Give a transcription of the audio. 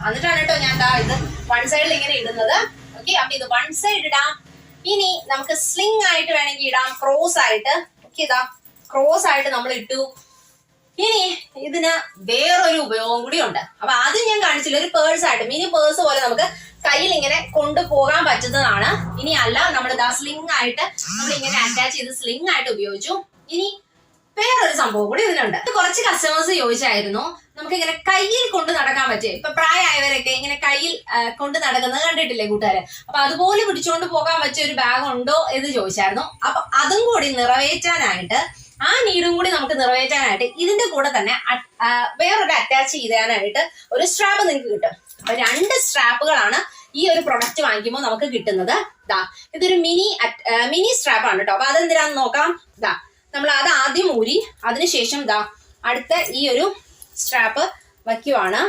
എന്നിട്ടാണ് കേട്ടോ ഞാൻ ഇത് വൺ സൈഡിൽ ഇങ്ങനെ ഇടുന്നത്. ഓക്കെ, അപ്പൊ ഇത് വൺ സൈഡ് ഇടാം. ഇനി നമുക്ക് സ്ലിംഗ് ആയിട്ട് വേണമെങ്കിൽ ഇടാം, ക്രോസ് ആയിട്ട്. ഓക്കെ, ഇതാ ക്രോസ് ആയിട്ട് നമ്മൾ ഇട്ടു. ഇനി ഇതിന് വേറൊരു ഉപയോഗം കൂടി ഉണ്ട്. അപ്പൊ ആദ്യം ഞാൻ കാണിച്ചില്ല, ഒരു പേഴ്സ് ആയിട്ട്, മിനി പേഴ്സ് പോലെ നമുക്ക് കയ്യിൽ ഇങ്ങനെ കൊണ്ടുപോകാൻ പറ്റുന്നതാണ്. ഇനി അല്ല, നമ്മൾ ഇതാ സ്ലിംഗ് ആയിട്ട് നമ്മൾ ഇങ്ങനെ അറ്റാച്ച് ചെയ്ത് സ്ലിംഗ് ആയിട്ട് ഉപയോഗിച്ചു. ഇനി വേറൊരു സംഭവം കൂടി ഇതിലുണ്ട്. കുറച്ച് കസ്റ്റമേഴ്സ് ചോദിച്ചായിരുന്നു, നമുക്ക് ഇങ്ങനെ കയ്യിൽ കൊണ്ട് നടക്കാൻ പറ്റും. ഇപ്പൊ പ്രായമായവരൊക്കെ ഇങ്ങനെ കയ്യിൽ കൊണ്ട് നടക്കുന്നത് കണ്ടിട്ടില്ലേ കൂട്ടുകാരെ? അപ്പൊ അതുപോലെ പിടിച്ചുകൊണ്ട് പോകാൻ പറ്റിയ ഒരു ബാഗ് ഉണ്ടോ എന്ന് ചോദിച്ചായിരുന്നു. അപ്പൊ അതും കൂടി നിറവേറ്റാനായിട്ട്, ആ നീഡും കൂടി നമുക്ക് നിറവേറ്റാനായിട്ട് ഇതിന്റെ കൂടെ തന്നെ വേറൊരു അറ്റാച്ച് ചെയ്യാനായിട്ട് ഒരു സ്ട്രാപ്പ് നിങ്ങൾക്ക് കിട്ടും. അപ്പൊ 2 സ്ട്രാപ്പുകളാണ് ഈ ഒരു പ്രൊഡക്റ്റ് വാങ്ങിക്കുമ്പോൾ നമുക്ക് കിട്ടുന്നത്. ഇതൊരു മിനി സ്ട്രാപ്പാണ് കേട്ടോ. അപ്പൊ അതെന്തിനാന്ന് നോക്കാം. നമ്മൾ അത് ആദ്യം ഊരി അതിനുശേഷം അടുത്ത ഈ ഒരു സ്ട്രാപ്പ് വയ്ക്കുവാണ്.